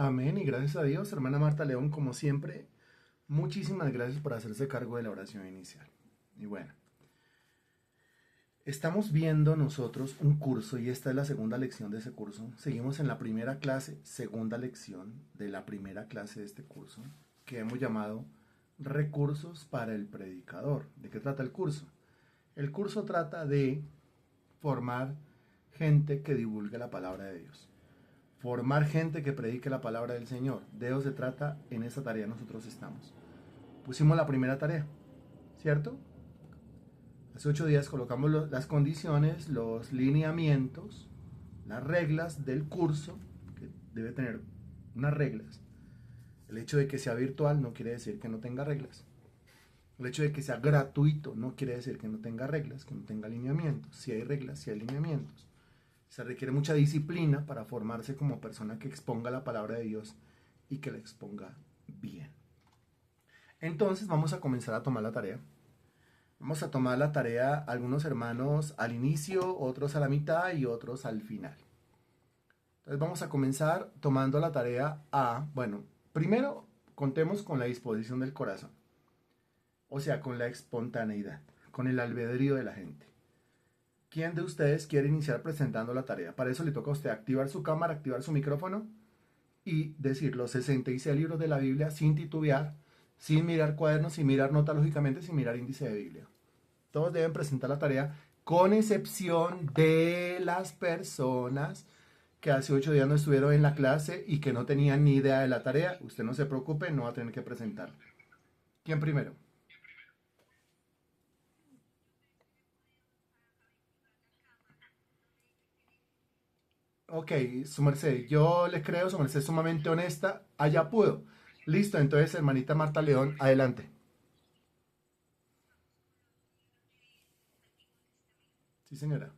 Amén y gracias a Dios, hermana Marta León, como siempre, muchísimas gracias por hacerse cargo de la oración inicial. Y bueno, estamos viendo nosotros un curso y esta es la segunda lección de ese curso. Seguimos en la primera clase, segunda lección de la primera clase de este curso, que hemos llamado Recursos para el Predicador. ¿De qué trata el curso? El curso trata de formar gente que divulgue la palabra de Dios. Formar gente que predique la palabra del Señor. De eso se trata, en esta tarea nosotros estamos. Pusimos la primera tarea, ¿cierto? Hace 8 días colocamos las condiciones, los lineamientos, las reglas del curso, que debe tener unas reglas. El hecho de que sea virtual no quiere decir que no tenga reglas. El hecho de que sea gratuito no quiere decir que no tenga reglas, que no tenga lineamientos. Si hay reglas, si hay lineamientos. Se requiere mucha disciplina para formarse como persona que exponga la palabra de Dios y que la exponga bien. Entonces vamos a comenzar a tomar la tarea. Vamos a tomar la tarea algunos hermanos al inicio, otros a la mitad y otros al final. Entonces vamos a comenzar tomando la tarea bueno, primero contemos con la disposición del corazón. O sea, con la espontaneidad, con el albedrío de la gente. ¿Quién de ustedes quiere iniciar presentando la tarea? Para eso le toca a usted activar su cámara, activar su micrófono y decir los 66 libros de la Biblia sin titubear, sin mirar cuadernos, sin mirar nota lógicamente, sin mirar índice de Biblia. Todos deben presentar la tarea, con excepción de las personas que hace 8 días no estuvieron en la clase y que no tenían ni idea de la tarea. Usted no se preocupe, no va a tener que presentarla. ¿Quién primero? Ok, su merced, yo le creo, su merced es sumamente honesta, allá pudo. Listo, entonces, hermanita Marta León, adelante. Sí, señora.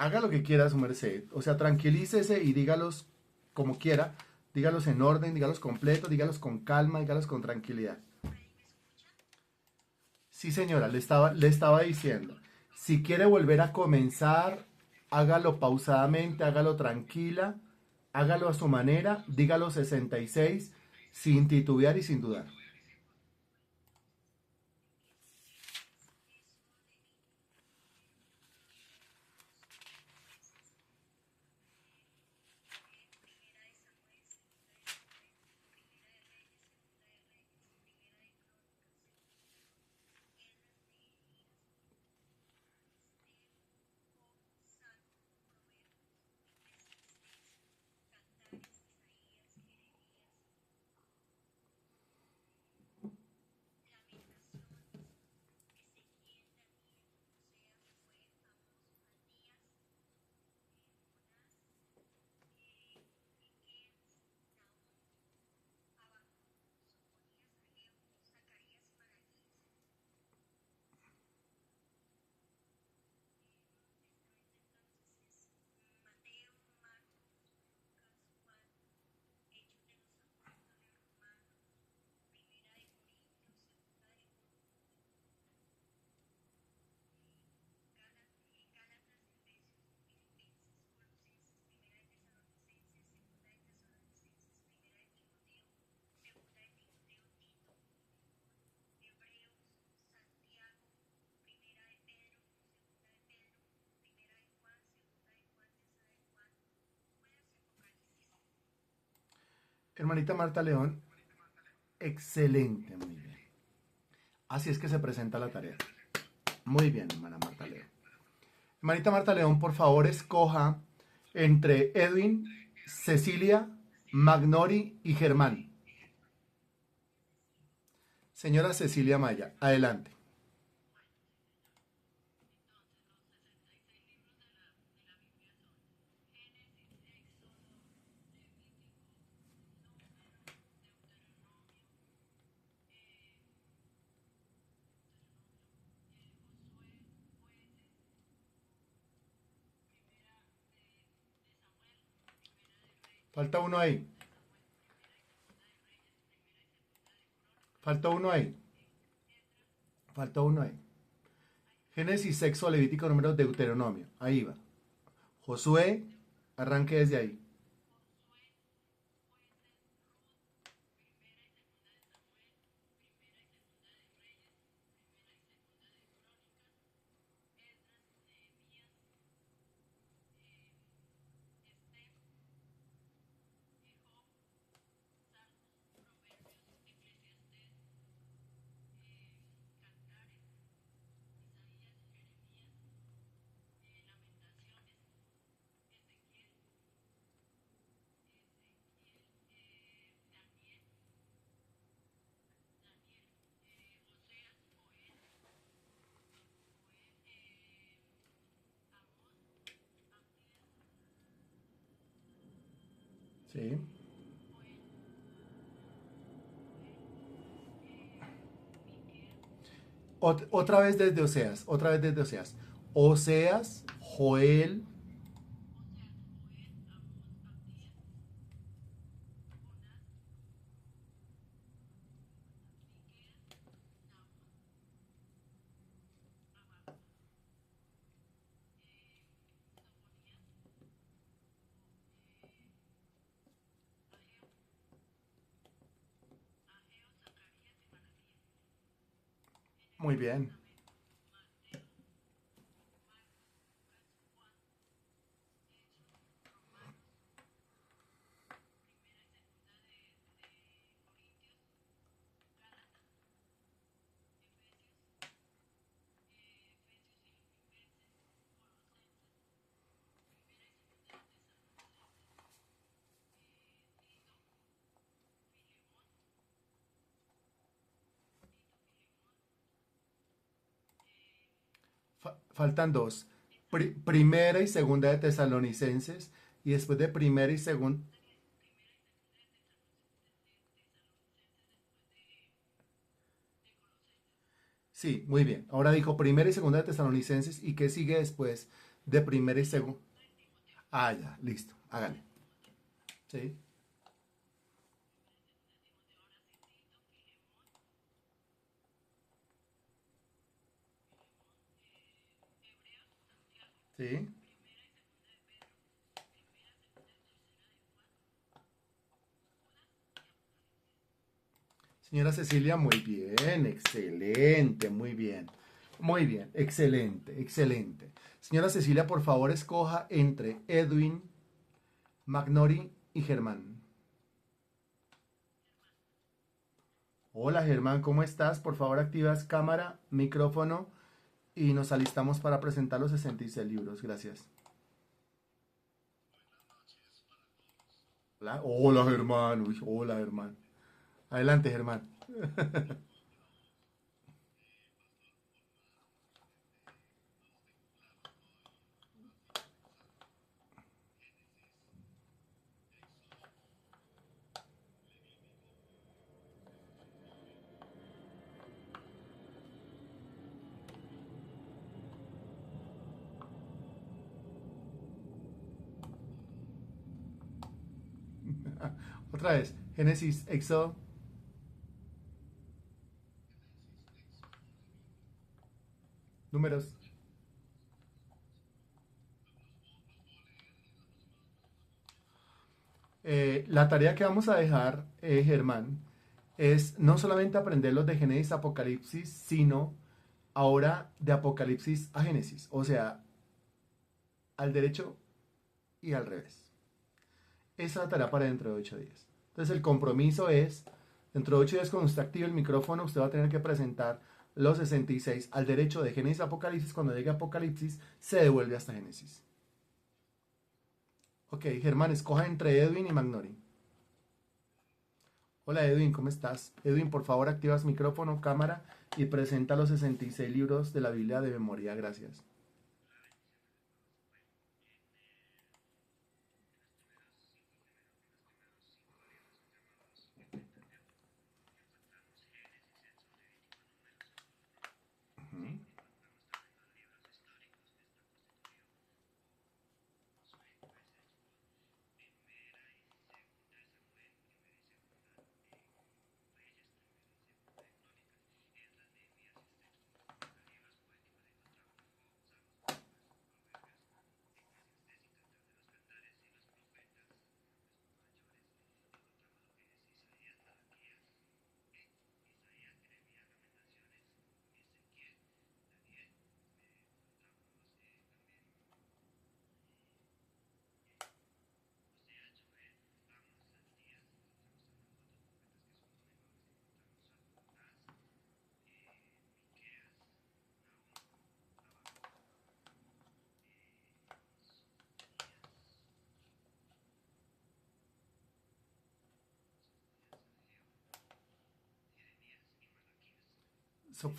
Haga lo que quiera, su merced. O sea, tranquilícese y dígalos como quiera. Dígalos en orden, dígalos completos, dígalos con calma, dígalos con tranquilidad. Sí, señora, le estaba diciendo. Si quiere volver a comenzar, hágalo pausadamente, hágalo tranquila, hágalo a su manera, dígalo 66 sin titubear y sin dudar. Hermanita Marta León, excelente, muy bien. Así es que se presenta la tarea. Muy bien, hermana Marta León. Hermanita Marta León, por favor, escoja entre Edwin, Cecilia, Magnori y Germán. Señora Cecilia Maya, adelante. Falta uno ahí. Faltó uno ahí. Faltó uno ahí. Génesis, sexo, Levítico, número, Deuteronomio. Ahí va. Josué, arranque desde ahí. Sí. Otra vez desde Oseas. Otra vez desde Oseas. Oseas, Joel. Muy bien. Faltan dos. Primera y segunda de Tesalonicenses. Y después de primera y segunda. Sí, muy bien. Ahora dijo primera y segunda de Tesalonicenses. ¿Y qué sigue después de primera y segunda? Ah, ya, listo. Hágale. Sí, sí. Señora Cecilia, muy bien, excelente, muy bien. Muy bien, excelente, excelente. Señora Cecilia, por favor, escoja entre Edwin, Magnori y Germán. Hola Germán, ¿cómo estás? Por favor, activas cámara, micrófono y nos alistamos para presentar los 66 libros. Gracias. Hola, hola Germán. Uy, hola Germán. Adelante, Germán. Otra vez. Génesis, Éxodo, números. La tarea que vamos a dejar, Germán, es no solamente aprender los de Génesis a Apocalipsis, sino ahora de Apocalipsis a Génesis. O sea, al derecho y al revés. Esa es la tarea para dentro de 8 días. Entonces el compromiso es, dentro de 8 días cuando usted active el micrófono, usted va a tener que presentar los 66 al derecho de Génesis a Apocalipsis. Cuando llegue a Apocalipsis, se devuelve hasta Génesis. Ok, Germán, escoja entre Edwin y Magnori. Hola Edwin, ¿cómo estás? Edwin, por favor, activas micrófono, cámara y presenta los 66 libros de la Biblia de memoria. Gracias. Ujú.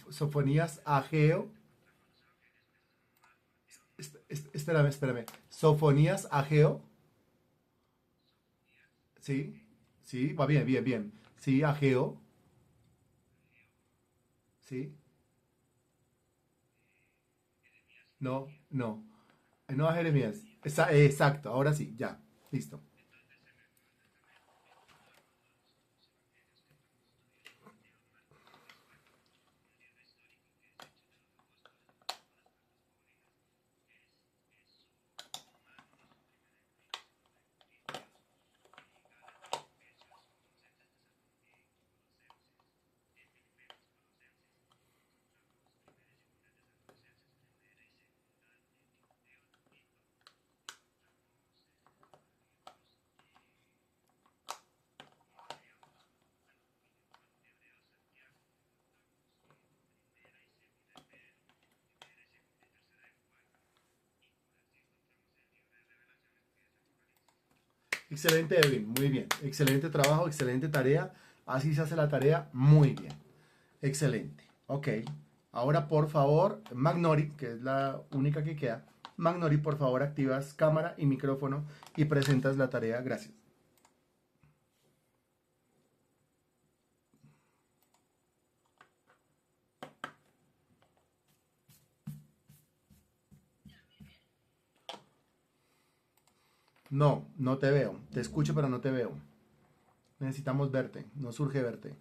Sofonías Ageo. Espérame. Sofonías Ageo. Sí, sí, va bien. Sí, Ageo. Sí, no. No a Jeremías. Exacto, ahora sí, ya. Listo. Excelente, Edwin. Muy bien. Excelente trabajo, excelente tarea. Así se hace la tarea. Muy bien. Excelente. Ok. Ahora, por favor, Magnori, que es la única que queda. Magnori, por favor, activas cámara y micrófono y presentas la tarea. Gracias. No, no te veo. Te escucho, pero no te veo. Necesitamos verte. No surge verte.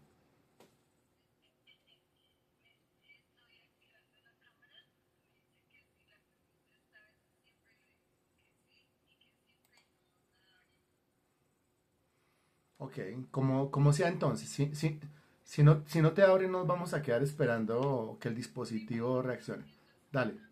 Ok. Como sea entonces. Si no te abre, nos vamos a quedar esperando que el dispositivo reaccione. Dale.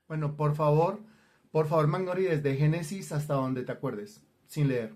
Bueno, por favor, Magnori, desde Génesis hasta donde te acuerdes, sin leer.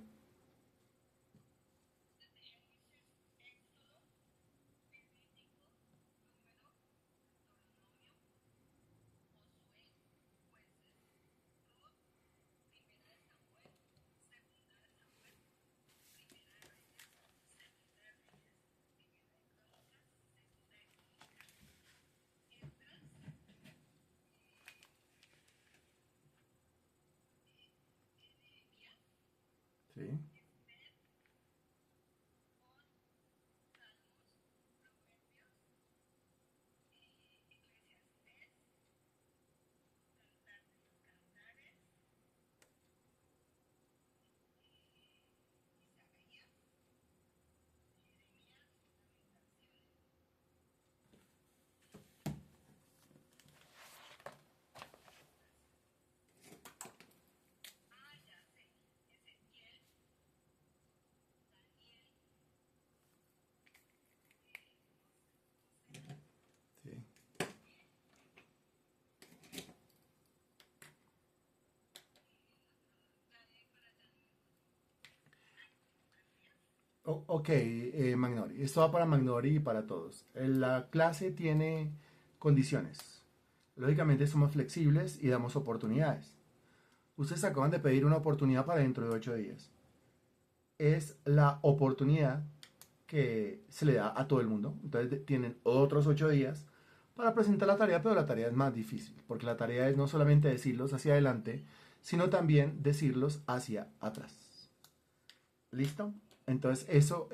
Sí, sí. Ok, Magnori. Esto va para Magnori y para todos. La clase tiene condiciones. Lógicamente somos flexibles y damos oportunidades. Ustedes acaban de pedir una oportunidad para dentro de 8 días. Es la oportunidad que se le da a todo el mundo. Entonces tienen otros 8 días para presentar la tarea, pero la tarea es más difícil, porque la tarea es no solamente decirlos hacia adelante, sino también decirlos hacia atrás. ¿Listo? Entonces, eso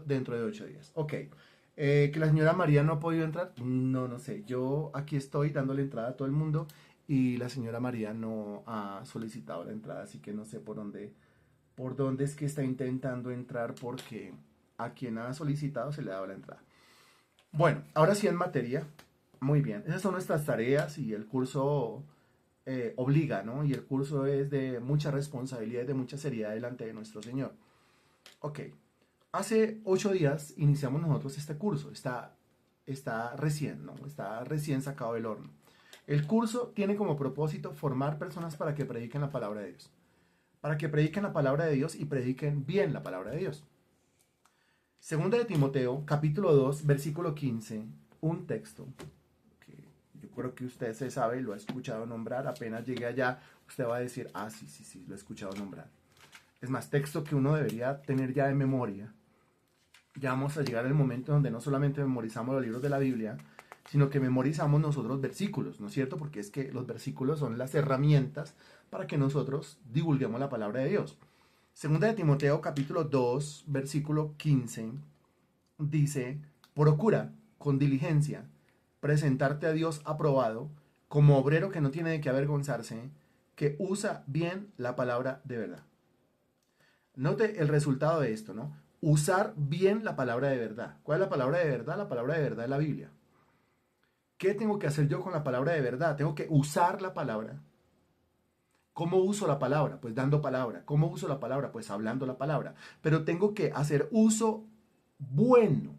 dentro de 8 días. Ok. Que la señora María no ha podido entrar. No sé. Yo aquí estoy dándole entrada a todo el mundo y la señora María no ha solicitado la entrada, así que no sé por dónde es que está intentando entrar porque a quien ha solicitado se le ha dado la entrada. Bueno, ahora sí en materia. Muy bien, esas son nuestras tareas y el curso obliga, ¿no? Y el curso es de mucha responsabilidad y de mucha seriedad delante de nuestro Señor. Ok, hace 8 días iniciamos nosotros este curso, está recién, ¿no? Está recién sacado del horno. El curso tiene como propósito formar personas para que prediquen la palabra de Dios. Para que prediquen la palabra de Dios y prediquen bien la palabra de Dios. Segunda de Timoteo, capítulo 2, versículo 15, un texto que yo creo que usted se sabe, lo ha escuchado nombrar, apenas llegue allá, usted va a decir, ah, sí, sí, sí, lo he escuchado nombrar. Es más, texto que uno debería tener ya de memoria. Ya vamos a llegar al momento donde no solamente memorizamos los libros de la Biblia, sino que memorizamos nosotros versículos, ¿no es cierto? Porque es que los versículos son las herramientas para que nosotros divulguemos la palabra de Dios. Segunda de Timoteo capítulo 2, versículo 15, dice, procura con diligencia presentarte a Dios aprobado, como obrero que no tiene de qué avergonzarse, que usa bien la palabra de verdad. Note el resultado de esto, ¿no? Usar bien la palabra de verdad. ¿Cuál es la palabra de verdad? La palabra de verdad es la Biblia. ¿Qué tengo que hacer yo con la palabra de verdad? Tengo que usar la palabra. ¿Cómo uso la palabra? Pues dando palabra. ¿Cómo uso la palabra? Pues hablando la palabra. Pero tengo que hacer uso bueno,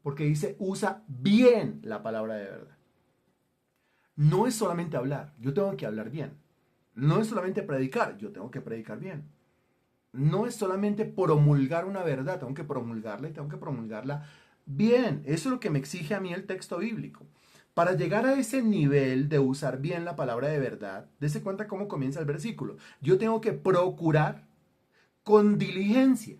porque dice usa bien la palabra de verdad. No es solamente hablar, yo tengo que hablar bien. No es solamente predicar, yo tengo que predicar bien. No es solamente promulgar una verdad, tengo que promulgarla y tengo que promulgarla bien. Eso es lo que me exige a mí el texto bíblico. Para llegar a ese nivel de usar bien la palabra de verdad, dése cuenta cómo comienza el versículo. Yo tengo que procurar con diligencia.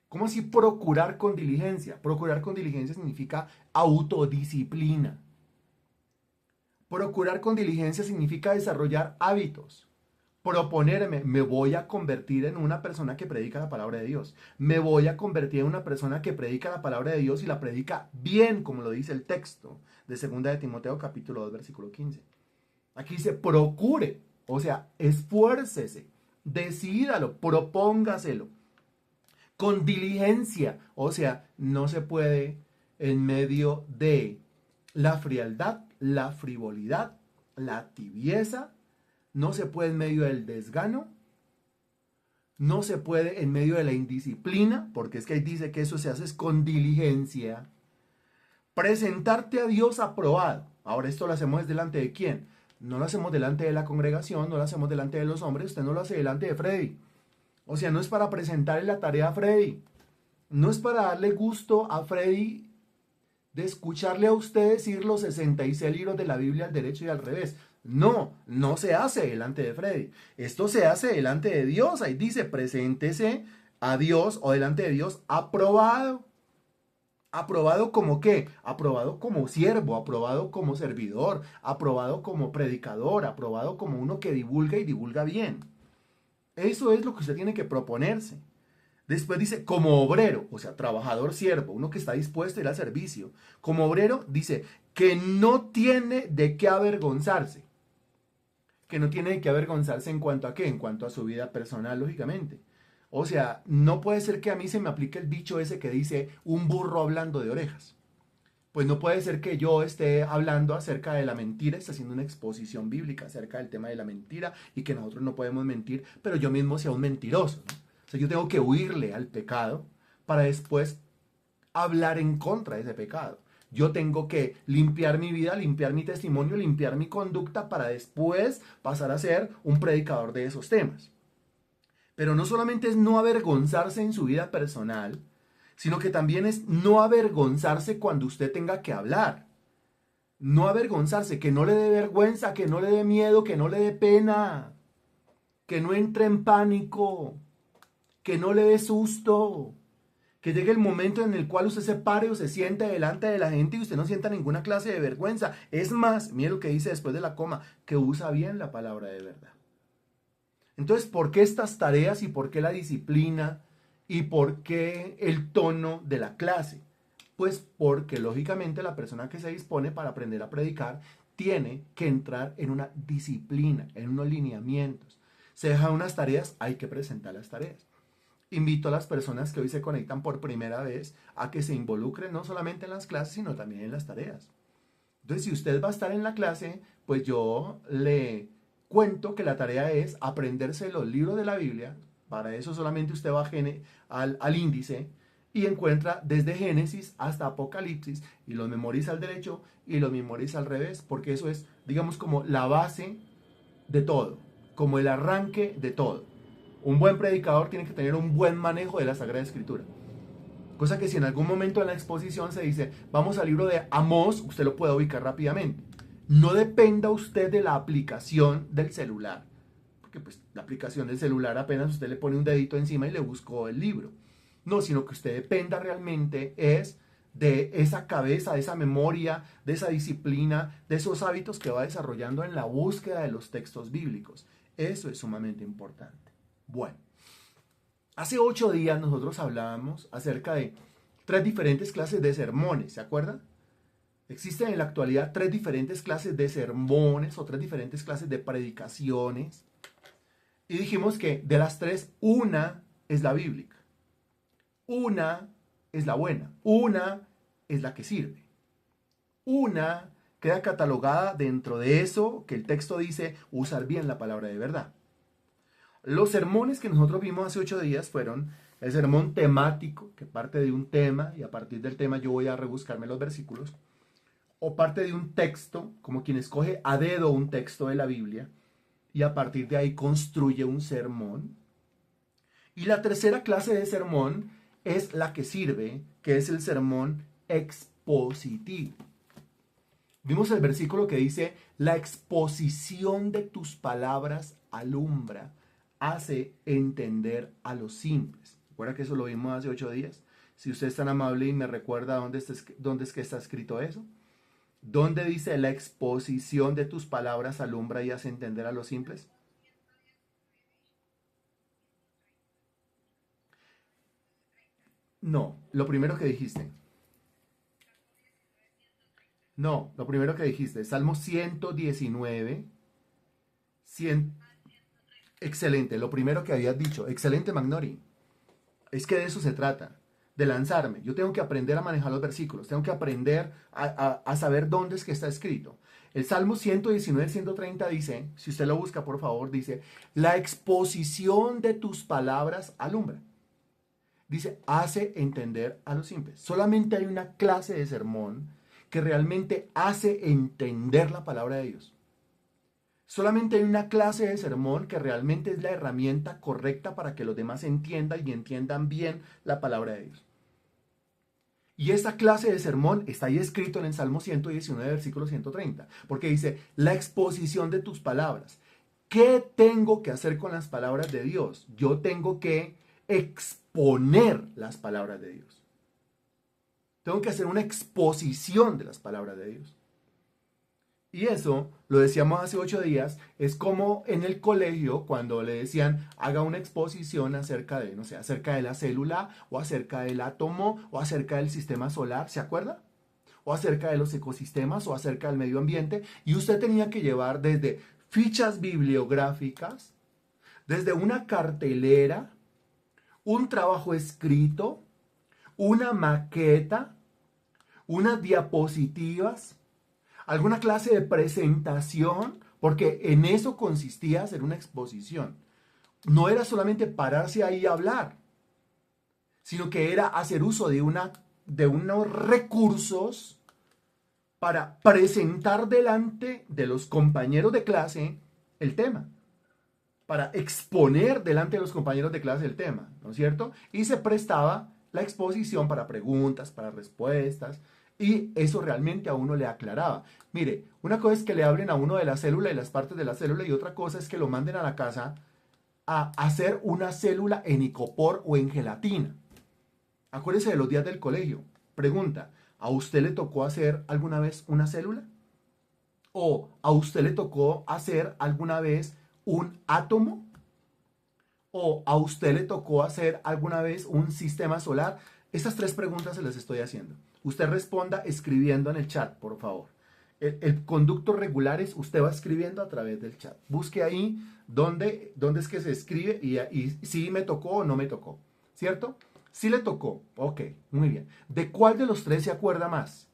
¿Cómo así procurar con diligencia? Procurar con diligencia significa autodisciplina. Procurar con diligencia significa desarrollar hábitos. Proponerme, me voy a convertir en una persona que predica la palabra de Dios. Me voy a convertir en una persona que predica la palabra de Dios y la predica bien, como lo dice el texto de 2 de Timoteo capítulo 2, versículo 15. Aquí dice, procure, o sea, esfuércese, decídalo, propóngaselo, con diligencia. O sea, no se puede en medio de la frialdad, la frivolidad, la tibieza, no se puede en medio del desgano, no se puede en medio de la indisciplina, porque es que ahí dice que eso se hace con diligencia. Presentarte a Dios aprobado. Ahora esto lo hacemos delante de quién. No lo hacemos delante de la congregación, no lo hacemos delante de los hombres, usted no lo hace delante de Freddy. O sea, no es para presentarle la tarea a Freddy. No es para darle gusto a Freddy de escucharle a usted decir los 66 libros de la Biblia al derecho y al revés. No, no se hace delante de Freddy. Esto se hace delante de Dios. Ahí dice, preséntese a Dios o delante de Dios aprobado. ¿Aprobado como qué? Aprobado como siervo, aprobado como servidor, aprobado como predicador, aprobado como uno que divulga y divulga bien. Eso es lo que usted tiene que proponerse. Después dice, como obrero, o sea, trabajador siervo, uno que está dispuesto a ir al servicio. Como obrero dice que no tiene de qué avergonzarse. Que no tiene de qué avergonzarse en cuanto a qué, en cuanto a su vida personal, lógicamente. O sea, no puede ser que a mí se me aplique el dicho ese que dice un burro hablando de orejas. Pues no puede ser que yo esté hablando acerca de la mentira, esté haciendo una exposición bíblica acerca del tema de la mentira y que nosotros no podemos mentir, pero yo mismo sea un mentiroso, ¿no? O sea, yo tengo que huirle al pecado para después hablar en contra de ese pecado. Yo tengo que limpiar mi vida, limpiar mi testimonio, limpiar mi conducta para después pasar a ser un predicador de esos temas. Pero no solamente es no avergonzarse en su vida personal, sino que también es no avergonzarse cuando usted tenga que hablar. No avergonzarse, que no le dé vergüenza, que no le dé miedo, que no le dé pena, que no entre en pánico, que no le dé susto, que llegue el momento en el cual usted se pare o se siente delante de la gente y usted no sienta ninguna clase de vergüenza. Es más, mire lo que dice después de la coma, que usa bien la palabra de verdad. Entonces, ¿por qué estas tareas y por qué la disciplina y por qué el tono de la clase? Pues porque lógicamente la persona que se dispone para aprender a predicar tiene que entrar en una disciplina, en unos lineamientos. Se dejan unas tareas, hay que presentar las tareas. Invito a las personas que hoy se conectan por primera vez a que se involucren no solamente en las clases, sino también en las tareas. Entonces, si usted va a estar en la clase, pues yo le cuento que la tarea es aprenderse los libros de la Biblia. Para eso solamente usted va al índice y encuentra desde Génesis hasta Apocalipsis y los memoriza al derecho y los memoriza al revés, porque eso es, digamos, como la base de todo, como el arranque de todo. Un buen predicador tiene que tener un buen manejo de la Sagrada Escritura. Cosa que si en algún momento en la exposición se dice, vamos al libro de Amós, usted lo puede ubicar rápidamente. No dependa usted de la aplicación del celular, porque pues la aplicación del celular apenas usted le pone un dedito encima y le buscó el libro. No, sino que usted dependa realmente es de esa cabeza, de esa memoria, de esa disciplina, de esos hábitos que va desarrollando en la búsqueda de los textos bíblicos. Eso es sumamente importante. Bueno, hace 8 días nosotros hablábamos acerca de 3 diferentes clases de sermones, ¿se acuerdan? Existen en la actualidad 3 diferentes clases de sermones o 3 diferentes clases de predicaciones. Y dijimos que de las 3, una es la bíblica. Una es la buena. Una es la que sirve. Una queda catalogada dentro de eso que el texto dice usar bien la palabra de verdad. Los sermones que nosotros vimos hace 8 días fueron el sermón temático, que parte de un tema y a partir del tema yo voy a rebuscarme los versículos, o parte de un texto, como quien escoge a dedo un texto de la Biblia y a partir de ahí construye un sermón. Y la tercera clase de sermón es la que sirve, que es el sermón expositivo. Vimos el versículo que dice, la exposición de tus palabras alumbra, hace entender a los simples. ¿Recuerda que eso lo vimos hace 8 días? Si usted es tan amable y me recuerda dónde es que está escrito eso. ¿Dónde dice la exposición de tus palabras alumbra y hace entender a los simples? No, lo primero que dijiste. No, lo primero que dijiste. Salmo 119. 100. Excelente, lo primero que habías dicho. Excelente, Magnori. Es que de eso se trata, de lanzarme. Yo tengo que aprender a manejar los versículos, tengo que aprender a saber dónde es que está escrito. El Salmo 119, 130 dice, si usted lo busca por favor, dice, la exposición de tus palabras alumbra. Dice, hace entender a los simples. Solamente hay una clase de sermón que realmente hace entender la palabra de Dios. Solamente hay una clase de sermón que realmente es la herramienta correcta para que los demás entiendan y entiendan bien la palabra de Dios. Y esa clase de sermón está ahí escrito en el Salmo 119, versículo 130, porque dice, la exposición de tus palabras. ¿Qué tengo que hacer con las palabras de Dios? Yo tengo que exponer las palabras de Dios. Tengo que hacer una exposición de las palabras de Dios. Y eso, lo decíamos hace 8 días, es como en el colegio cuando le decían haga una exposición acerca de, no sé, acerca de la célula o acerca del átomo o acerca del sistema solar, ¿se acuerda? O acerca de los ecosistemas o acerca del medio ambiente. Y usted tenía que llevar desde fichas bibliográficas, desde una cartelera, un trabajo escrito, una maqueta, unas diapositivas, alguna clase de presentación, porque en eso consistía hacer una exposición. No era solamente pararse ahí a hablar, sino que era hacer uso de unos recursos para presentar delante de los compañeros de clase el tema, para exponer delante de los compañeros de clase el tema, ¿no es cierto? Y se prestaba la exposición para preguntas, para respuestas, y eso realmente a uno le aclaraba. Mire, una cosa es que le hablen a uno de la célula y las partes de la célula y otra cosa es que lo manden a la casa a hacer una célula en icopor o en gelatina. Acuérdese de los días del colegio. Pregunta, ¿a usted le tocó hacer alguna vez una célula? ¿O a usted le tocó hacer alguna vez un átomo? ¿O a usted le tocó hacer alguna vez un sistema solar? Estas 3 preguntas se las estoy haciendo. Usted responda escribiendo en el chat, por favor. El conducto regular es usted va escribiendo a través del chat. Busque ahí dónde es que se escribe y si me tocó o no me tocó. ¿Cierto? Si le tocó. Ok, muy bien. ¿De cuál de los 3 se acuerda más?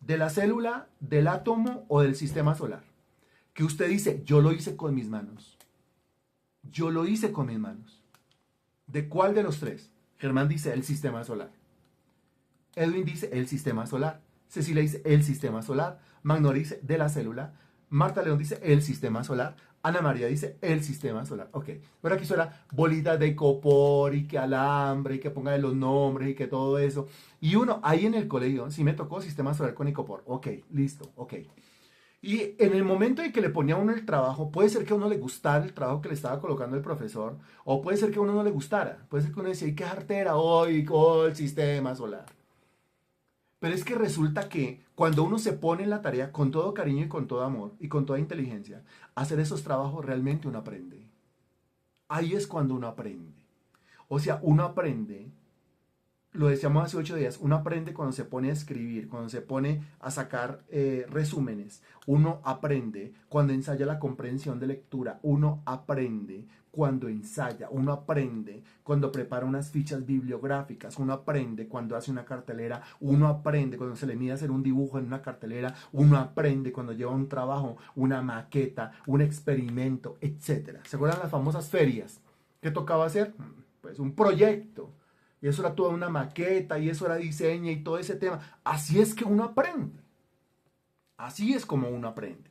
de la célula, del átomo o del sistema solar? Que usted dice, yo lo hice con mis manos. Yo lo hice con mis manos. ¿De cuál de los tres? Germán dice el sistema solar. Edwin dice el sistema solar. Cecilia dice el sistema solar. Magnori dice de la célula. Marta León dice el sistema solar. Ana María dice el sistema solar. Ok. Ahora aquí suena bolitas de icopor y que alambre y que ponga los nombres y que todo eso. Y uno ahí en el colegio, sí me tocó sistema solar con icopor. Ok, listo, ok. Y en el momento en que le ponía a uno el trabajo, puede ser que a uno le gustara el trabajo que le estaba colocando el profesor, o puede ser que a uno no le gustara. Puede ser que uno decía, ¡ay, qué jartera hoy con el sistema solar! Pero es que resulta que cuando uno se pone en la tarea con todo cariño y con todo amor y con toda inteligencia, hacer esos trabajos realmente uno aprende. Ahí es cuando uno aprende. O sea, uno aprende, lo decíamos hace 8 días, uno aprende cuando se pone a escribir, cuando se pone a sacar resúmenes, uno aprende cuando ensaya la comprensión de lectura, uno aprende cuando ensaya, uno aprende cuando prepara unas fichas bibliográficas, uno aprende cuando hace una cartelera, uno aprende cuando se le mide hacer un dibujo en una cartelera, uno aprende cuando lleva un trabajo, una maqueta, un experimento, etc. ¿Se acuerdan las famosas ferias? ¿Qué tocaba hacer? Pues un proyecto. Y eso era toda una maqueta, y eso era diseño y todo ese tema. Así es que uno aprende. Así es como uno aprende.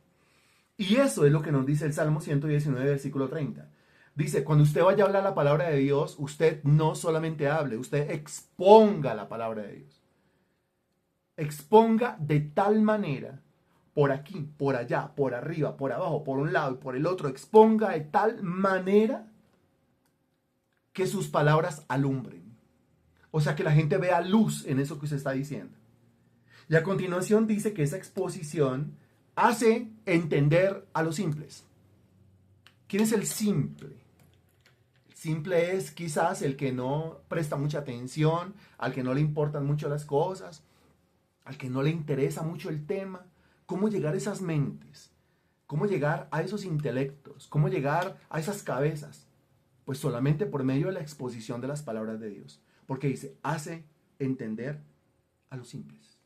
Y eso es lo que nos dice el Salmo 119, versículo 30. Dice, cuando usted vaya a hablar la palabra de Dios, usted no solamente hable, usted exponga la palabra de Dios. Exponga de tal manera, por aquí, por allá, por arriba, por abajo, por un lado y por el otro, exponga de tal manera que sus palabras alumbren. O sea, que la gente vea luz en eso que usted está diciendo. Y a continuación dice que esa exposición hace entender a los simples. ¿Quién es el simple? El simple es quizás el que no presta mucha atención, al que no le importan mucho las cosas, al que no le interesa mucho el tema. ¿Cómo llegar a esas mentes? ¿Cómo llegar a esos intelectos? ¿Cómo llegar a esas cabezas? Pues solamente por medio de la exposición de las palabras de Dios. Porque dice, hace entender a los simples.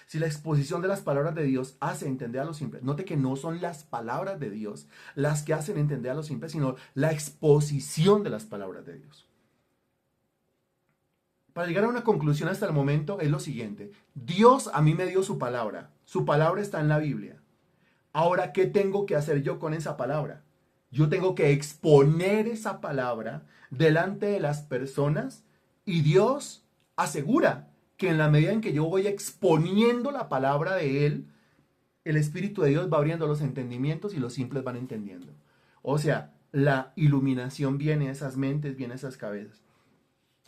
Si la exposición de las palabras de Dios hace entender a los simples, note que no son las palabras de Dios las que hacen entender a los simples, sino la exposición de las palabras de Dios. Para llegar a una conclusión hasta el momento es lo siguiente. Dios a mí me dio su palabra. Su palabra está en la Biblia. Ahora, ¿qué tengo que hacer yo con esa palabra? Yo tengo que exponer esa palabra delante de las personas y Dios asegura que en la medida en que yo voy exponiendo la palabra de Él, el Espíritu de Dios va abriendo los entendimientos y los simples van entendiendo. O sea, la iluminación viene a esas mentes, viene a esas cabezas.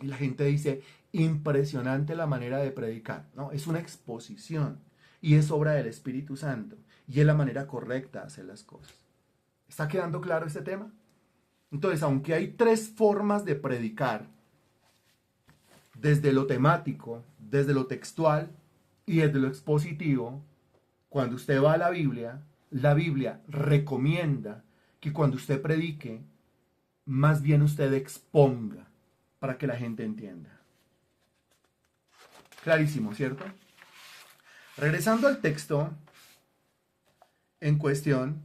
Y la gente dice, impresionante la manera de predicar. No, es una exposición y es obra del Espíritu Santo y es la manera correcta de hacer las cosas. ¿Está quedando claro este tema? Entonces, aunque hay 3 formas de predicar, desde lo temático, desde lo textual y desde lo expositivo, cuando usted va a la Biblia recomienda que cuando usted predique, más bien usted exponga para que la gente entienda. Clarísimo, ¿cierto? Regresando al texto en cuestión,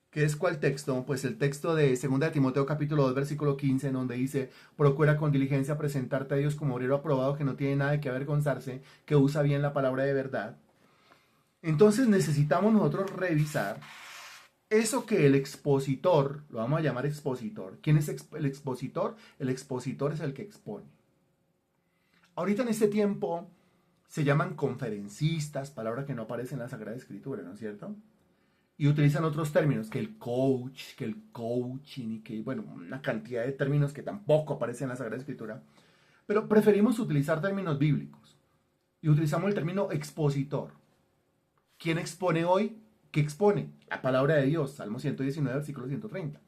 ¿qué es cuál texto? Pues el texto de 2 de Timoteo capítulo 2 versículo 15, en donde dice, procura con diligencia presentarte a Dios como obrero aprobado, que no tiene nada de que avergonzarse, que usa bien la palabra de verdad. Entonces necesitamos nosotros revisar eso que el expositor, lo vamos a llamar expositor. ¿Quién es el expositor? El expositor es el que expone. Ahorita en este tiempo se llaman conferencistas, palabra que no aparece en la Sagrada Escritura, ¿no es cierto? Y utilizan otros términos, que el coach, que el coaching, y que, bueno, una cantidad de términos que tampoco aparecen en la Sagrada Escritura. Pero preferimos utilizar términos bíblicos. Y utilizamos el término expositor. ¿Quién expone hoy? ¿Qué expone? La palabra de Dios, Salmo 119, versículo 130.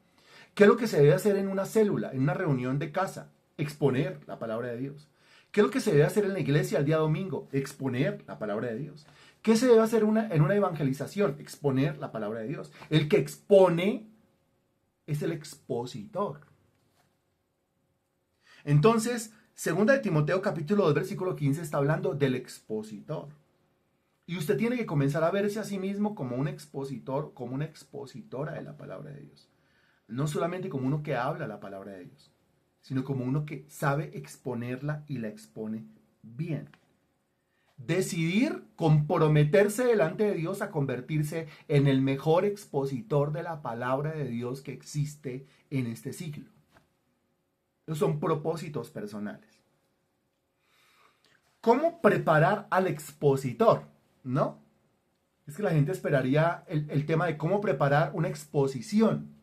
¿Qué es lo que se debe hacer en una célula, en una reunión de casa? Exponer la palabra de Dios. ¿Qué es lo que se debe hacer en la iglesia el día domingo? Exponer la palabra de Dios. ¿Qué se debe hacer en una evangelización? Exponer la palabra de Dios. El que expone es el expositor. Entonces, 2 de Timoteo capítulo 2 versículo 15 está hablando del expositor. Y usted tiene que comenzar a verse a sí mismo como un expositor, como una expositora de la palabra de Dios. No solamente como uno que habla la palabra de Dios, sino como uno que sabe exponerla y la expone bien. Decidir comprometerse delante de Dios a convertirse en el mejor expositor de la palabra de Dios que existe en este siglo. Esos son propósitos personales. ¿Cómo preparar al expositor? ¿No? Es que la gente esperaría el tema de cómo preparar una exposición,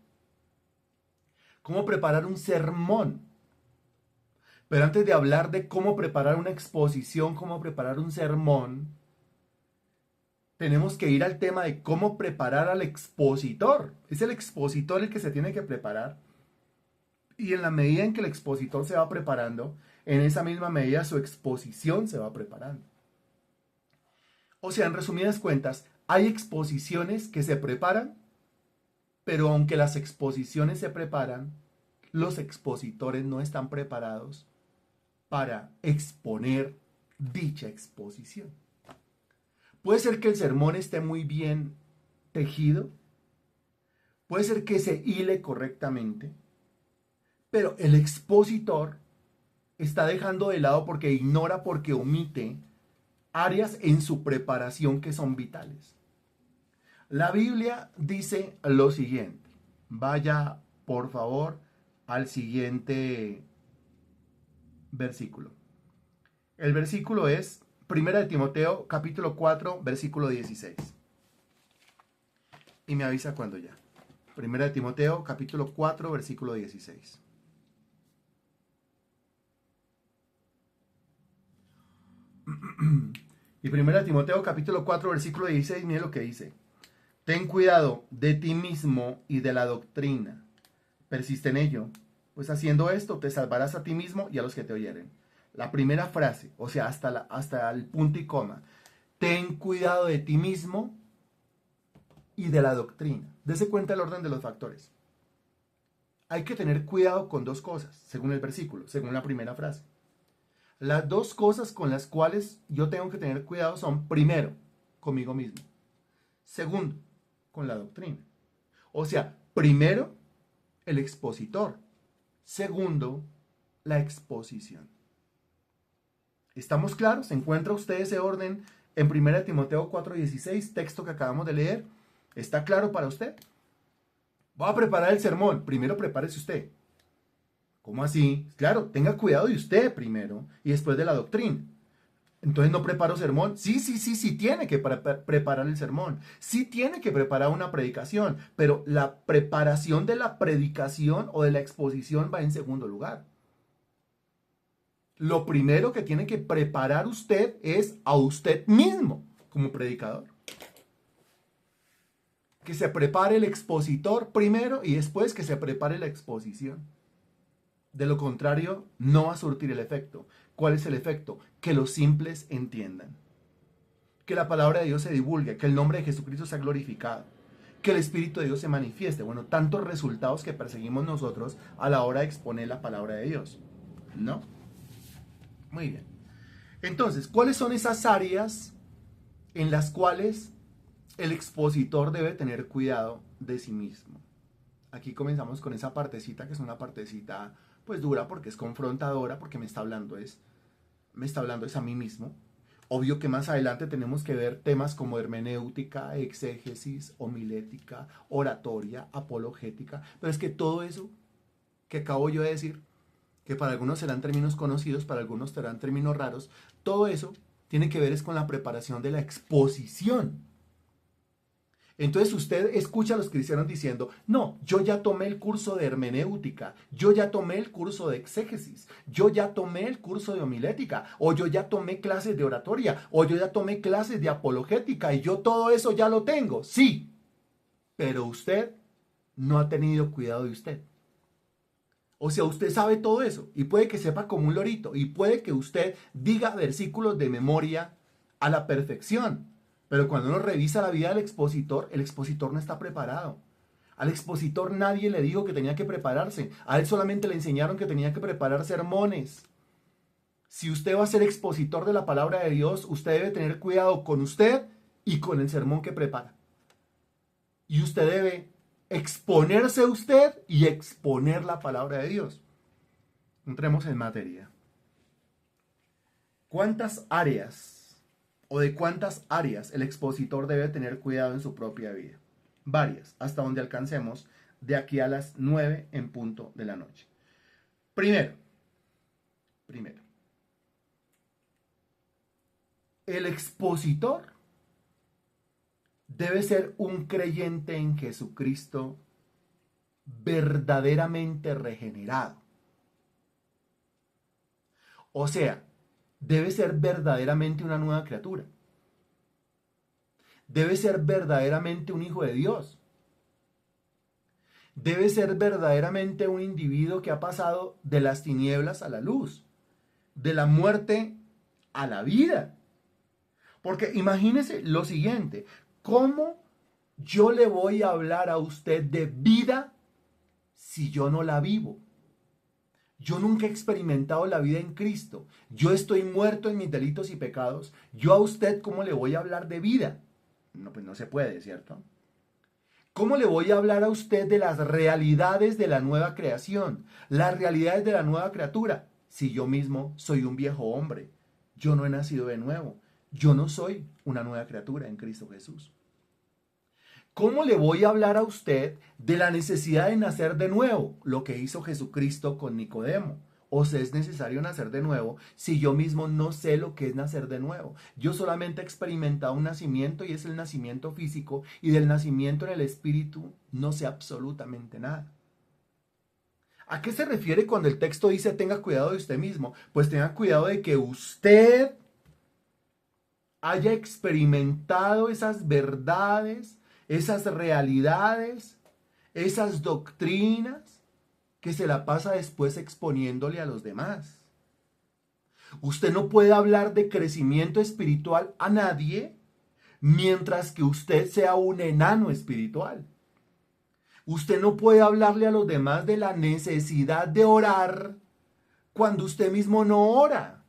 cómo preparar un sermón. Pero antes de hablar de cómo preparar una exposición, cómo preparar un sermón, tenemos que ir al tema de cómo preparar al expositor. Es el expositor el que se tiene que preparar. Y en la medida en que el expositor se va preparando, en esa misma medida su exposición se va preparando. O sea, en resumidas cuentas, hay exposiciones que se preparan, pero aunque las exposiciones se preparan, los expositores no están preparados para exponer dicha exposición. Puede ser que el sermón esté muy bien tejido, puede ser que se hile correctamente, pero el expositor está dejando de lado porque ignora, porque omite áreas en su preparación que son vitales. La Biblia dice lo siguiente. Vaya, por favor, al siguiente versículo. El versículo es 1 de Timoteo, capítulo 4, versículo 16. Y me avisa cuando ya. 1 de Timoteo, capítulo 4, versículo 16. Y 1 de Timoteo, capítulo 4, versículo 16, mire lo que dice. Ten cuidado de ti mismo y de la doctrina. Persiste en ello, pues haciendo esto te salvarás a ti mismo y a los que te oyeren. La primera frase, o sea, hasta el punto y coma. Ten cuidado de ti mismo y de la doctrina. Dese cuenta el orden de los factores. Hay que tener cuidado con dos cosas, según el versículo, según la primera frase. Las dos cosas con las cuales yo tengo que tener cuidado son, primero, conmigo mismo. Segundo, con la doctrina. O sea, primero, el expositor. Segundo, la exposición. ¿Estamos claros? ¿Se encuentra usted ese orden en 1 Timoteo 4:16, texto que acabamos de leer? ¿Está claro para usted? Voy a preparar el sermón. Primero prepárese usted. ¿Cómo así? Claro, tenga cuidado de usted primero y después de la doctrina. Entonces no preparo sermón. Sí, tiene que preparar el sermón. Sí tiene que preparar una predicación. Pero la preparación de la predicación o de la exposición va en segundo lugar. Lo primero que tiene que preparar usted es a usted mismo como predicador. Que se prepare el expositor primero y después que se prepare la exposición. De lo contrario, no va a surtir el efecto. ¿Cuál es el efecto? Que los simples entiendan. Que la palabra de Dios se divulgue, que el nombre de Jesucristo sea glorificado, que el Espíritu de Dios se manifieste. Bueno, tantos resultados que perseguimos nosotros a la hora de exponer la palabra de Dios. ¿No? Muy bien. Entonces, ¿cuáles son esas áreas en las cuales el expositor debe tener cuidado de sí mismo? Aquí comenzamos con esa partecita, que es una partecita pues dura porque es confrontadora, porque me está hablando es a mí mismo. Obvio que más adelante tenemos que ver temas como hermenéutica, exégesis, homilética, oratoria, apologética, pero es que todo eso que acabo yo de decir, que para algunos serán términos conocidos, para algunos serán términos raros, todo eso tiene que ver es con la preparación de la exposición. Entonces usted escucha a los cristianos diciendo, no, yo ya tomé el curso de hermenéutica, yo ya tomé el curso de exégesis, yo ya tomé el curso de homilética, o yo ya tomé clases de oratoria, o yo ya tomé clases de apologética, y yo todo eso ya lo tengo. Sí, pero usted no ha tenido cuidado de usted. O sea, usted sabe todo eso, y puede que sepa como un lorito, y puede que usted diga versículos de memoria a la perfección. Pero cuando uno revisa la vida del expositor, el expositor no está preparado. Al expositor nadie le dijo que tenía que prepararse. A él solamente le enseñaron que tenía que preparar sermones. Si usted va a ser expositor de la palabra de Dios, usted debe tener cuidado con usted y con el sermón que prepara. Y usted debe exponerse usted y exponer la palabra de Dios. Entremos en materia. ¿Cuántas áreas o de cuántas áreas el expositor debe tener cuidado en su propia vida? Varias, hasta donde alcancemos de aquí a las 9 en punto de la noche. Primero, el expositor debe ser un creyente en Jesucristo verdaderamente regenerado. O sea, debe ser verdaderamente una nueva criatura. Debe ser verdaderamente un hijo de Dios. Debe ser verdaderamente un individuo que ha pasado de las tinieblas a la luz, de la muerte a la vida. Porque imagínese lo siguiente, ¿cómo yo le voy a hablar a usted de vida si yo no la vivo? Yo nunca he experimentado la vida en Cristo. Yo estoy muerto en mis delitos y pecados. Yo a usted, ¿cómo le voy a hablar de vida? No, pues no se puede, ¿cierto? ¿Cómo le voy a hablar a usted de las realidades de la nueva creación? Las realidades de la nueva criatura. Si yo mismo soy un viejo hombre. Yo no he nacido de nuevo. Yo no soy una nueva criatura en Cristo Jesús. ¿Cómo le voy a hablar a usted de la necesidad de nacer de nuevo? Lo que hizo Jesucristo con Nicodemo. O sea, es necesario nacer de nuevo si yo mismo no sé lo que es nacer de nuevo. Yo solamente he experimentado un nacimiento y es el nacimiento físico, y del nacimiento en el espíritu no sé absolutamente nada. ¿A qué se refiere cuando el texto dice tenga cuidado de usted mismo? Pues tenga cuidado de que usted haya experimentado esas verdades, esas realidades, esas doctrinas que se la pasa después exponiéndole a los demás. Usted no puede hablar de crecimiento espiritual a nadie mientras que usted sea un enano espiritual. Usted no puede hablarle a los demás de la necesidad de orar cuando usted mismo no ora.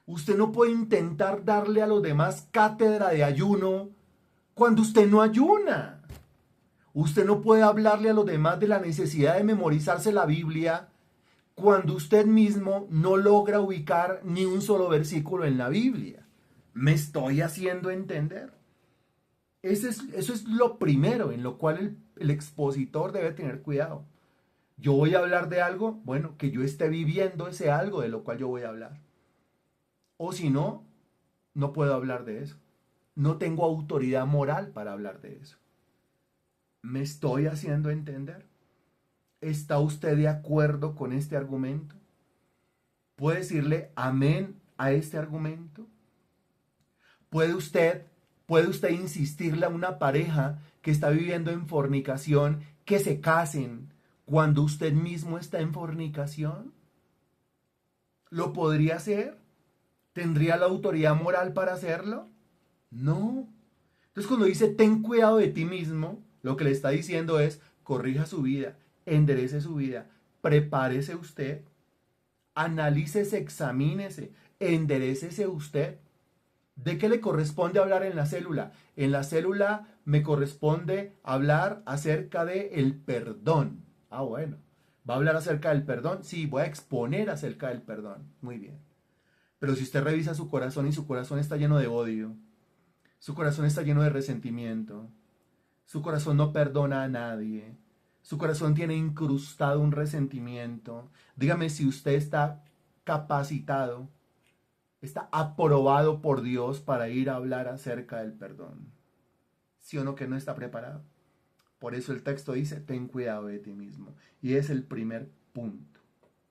Usted no puede intentar darle a los demás cátedra de ayuno cuando usted no ayuna. Usted no puede hablarle a los demás de la necesidad de memorizarse la Biblia cuando usted mismo no logra ubicar ni un solo versículo en la Biblia. ¿Me estoy haciendo entender? Eso es lo primero en lo cual el expositor debe tener cuidado. Yo voy a hablar de algo, bueno, que yo esté viviendo ese algo de lo cual yo voy a hablar. O si no, no puedo hablar de eso. No tengo autoridad moral para hablar de eso. ¿Me estoy haciendo entender? ¿Está usted de acuerdo con este argumento? ¿Puede decirle amén a este argumento? ¿Puede usted insistirle a una pareja que está viviendo en fornicación que se casen cuando usted mismo está en fornicación? ¿Lo podría hacer? ¿Tendría la autoridad moral para hacerlo? No. Entonces cuando dice ten cuidado de ti mismo, lo que le está diciendo es corrija su vida, enderece su vida, prepárese usted, analícese, examínese, enderécese usted. ¿De qué le corresponde hablar en la célula? En la célula me corresponde hablar acerca del perdón. Ah, bueno. ¿Va a hablar acerca del perdón? Sí, voy a exponer acerca del perdón. Muy bien. Pero si usted revisa su corazón y su corazón está lleno de odio, su corazón está lleno de resentimiento, su corazón no perdona a nadie, su corazón tiene incrustado un resentimiento, dígame si usted está capacitado, está aprobado por Dios para ir a hablar acerca del perdón. ¿Sí o no que no está preparado? Por eso el texto dice, ten cuidado de ti mismo. Y es el primer punto.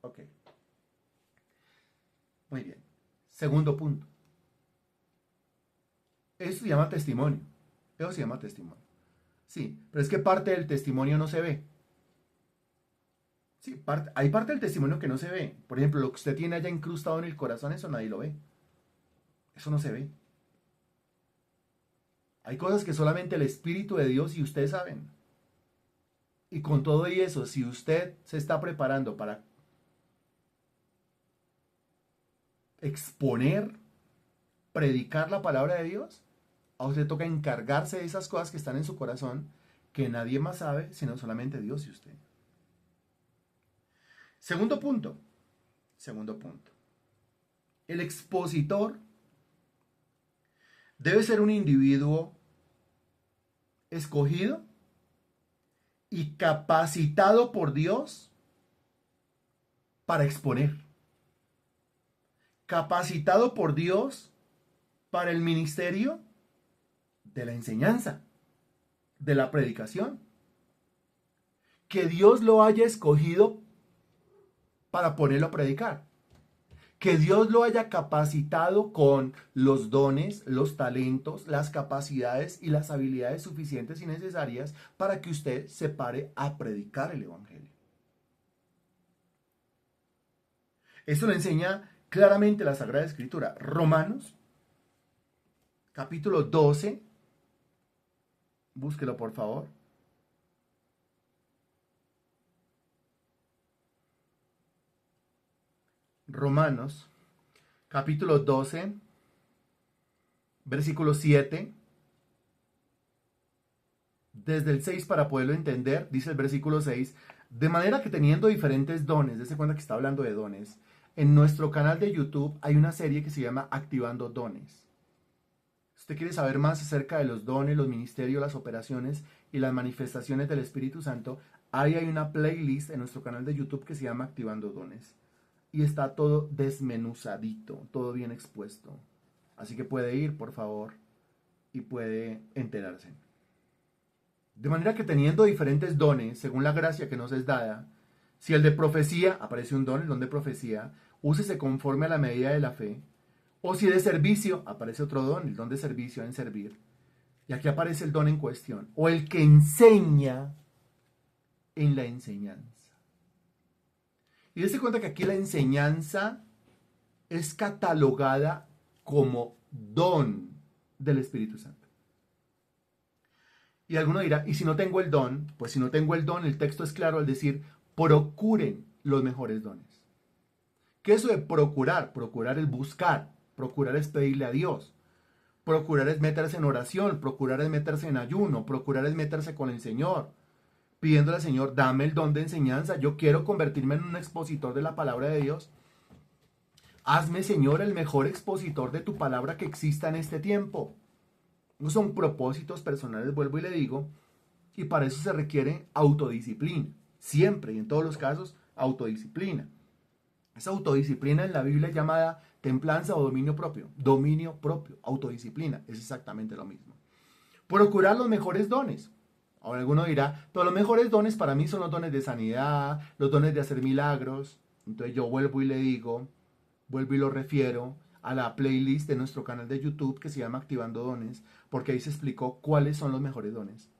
Ok. Muy bien. Segundo punto. Eso se llama testimonio. Eso se llama testimonio. Sí, pero es que parte del testimonio no se ve. Sí, hay parte del testimonio que no se ve. Por ejemplo, lo que usted tiene allá incrustado en el corazón, eso nadie lo ve. Eso no se ve. Hay cosas que solamente el Espíritu de Dios y usted saben. Y con todo y eso, si usted se está preparando para exponer, predicar la palabra de Dios, A usted toca encargarse de esas cosas que están en su corazón, que nadie más sabe, sino solamente Dios y usted. Segundo punto. Segundo punto. El expositor debe ser un individuo escogido y capacitado por Dios para exponer. Capacitado por Dios para el ministerio de la enseñanza, de la predicación. Que Dios lo haya escogido para ponerlo a predicar. Que Dios lo haya capacitado con los dones, los talentos, las capacidades y las habilidades suficientes y necesarias para que usted se pare a predicar el Evangelio. Esto lo enseña claramente la Sagrada Escritura. Romanos, capítulo 12. Búsquelo, por favor. Romanos, capítulo 12, versículo 7. Desde el 6 para poderlo entender, dice el versículo 6, de manera que teniendo diferentes dones, dése cuenta que está hablando de dones, en nuestro canal de YouTube hay una serie que se llama Activando Dones. Si usted quiere saber más acerca de los dones, los ministerios, las operaciones y las manifestaciones del Espíritu Santo, ahí hay una playlist en nuestro canal de YouTube que se llama Activando Dones. Y está todo desmenuzadito, todo bien expuesto. Así que puede ir, por favor, y puede enterarse. De manera que teniendo diferentes dones, según la gracia que nos es dada, si el de profecía, aparece un don, el don de profecía, úsese conforme a la medida de la fe. O si de servicio, aparece otro don, el don de servicio en servir. Y aquí aparece el don en cuestión. O el que enseña en la enseñanza. Y dése cuenta que aquí la enseñanza es catalogada como don del Espíritu Santo. Y alguno dirá, ¿y si no tengo el don? Pues si no tengo el don, el texto es claro al decir, procuren los mejores dones. ¿Qué es eso de procurar? Procurar es buscar, procurar es pedirle a Dios, procurar es meterse en oración, procurar es meterse en ayuno, procurar es meterse con el Señor, pidiéndole al Señor, dame el don de enseñanza, yo quiero convertirme en un expositor de la palabra de Dios. Hazme, Señor, el mejor expositor de tu palabra que exista en este tiempo. No son propósitos personales, vuelvo y le digo, y para eso se requiere autodisciplina, siempre y en todos los casos, autodisciplina. Esa autodisciplina en la Biblia es llamada templanza o dominio propio, autodisciplina, es exactamente lo mismo. Procurar los mejores dones. Ahora alguno dirá, pero los mejores dones para mí son los dones de sanidad, los dones de hacer milagros. Entonces yo vuelvo y le digo, vuelvo y lo refiero a la playlist de nuestro canal de YouTube que se llama Activando Dones, porque ahí se explicó cuáles son los mejores dones.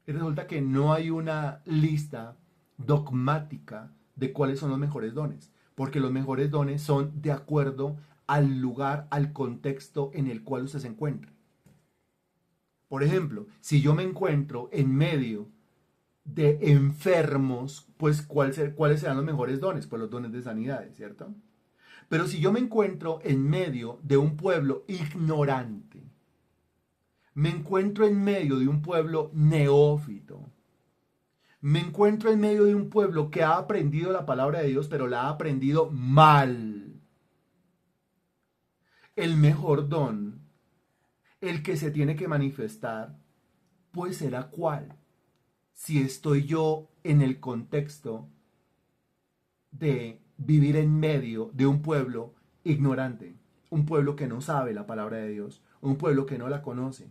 Y resulta que no hay una lista dogmática de cuáles son los mejores dones, porque los mejores dones son de acuerdo al lugar, al contexto en el cual usted se encuentra. Por ejemplo, si yo me encuentro en medio de enfermos, pues ¿cuáles serán los mejores dones? Pues los dones de sanidad, ¿cierto? Pero si yo me encuentro en medio de un pueblo ignorante, me encuentro en medio de un pueblo neófito, me encuentro en medio de un pueblo que ha aprendido la palabra de Dios, pero la ha aprendido mal, el mejor don, el que se tiene que manifestar, pues será cuál. Si estoy yo en el contexto de vivir en medio de un pueblo ignorante, un pueblo que no sabe la palabra de Dios, un pueblo que no la conoce,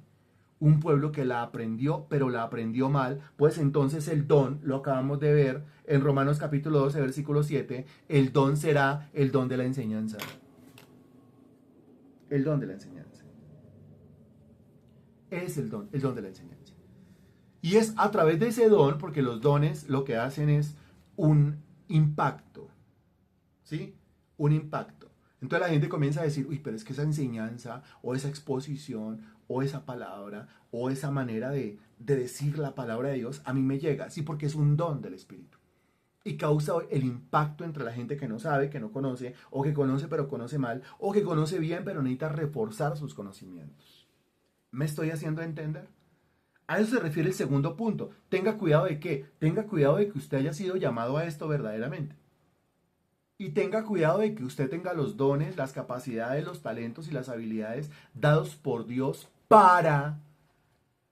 un pueblo que la aprendió, pero la aprendió mal, pues entonces el don, lo acabamos de ver en Romanos capítulo 12, versículo 7, el don será el don de la enseñanza. El don de la enseñanza. Es el don de la enseñanza. Y es a través de ese don, porque los dones lo que hacen es un impacto, ¿sí? Un impacto. Entonces la gente comienza a decir, uy, pero es que esa enseñanza, o esa exposición, o esa palabra, o esa manera de decir la palabra de Dios, a mí me llega. Sí, porque es un don del Espíritu. Y causa el impacto entre la gente que no sabe, que no conoce, o que conoce pero conoce mal, o que conoce bien pero necesita reforzar sus conocimientos. ¿Me estoy haciendo entender? A eso se refiere el segundo punto. Tenga cuidado de qué. Tenga cuidado de que usted haya sido llamado a esto verdaderamente. Y tenga cuidado de que usted tenga los dones, las capacidades, los talentos y las habilidades dados por Dios para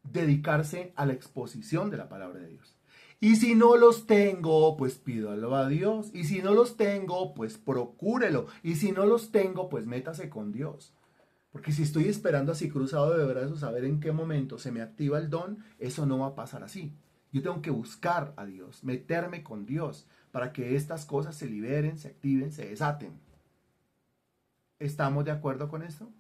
dedicarse a la exposición de la palabra de Dios. Y si no los tengo, pues pídalo a Dios. Y si no los tengo, pues procúrelo. Y si no los tengo, pues métase con Dios. Porque si estoy esperando así cruzado de brazos a ver en qué momento se me activa el don, eso no va a pasar así. Yo tengo que buscar a Dios, meterme con Dios, para que estas cosas se liberen, se activen, se desaten. ¿Estamos de acuerdo con esto?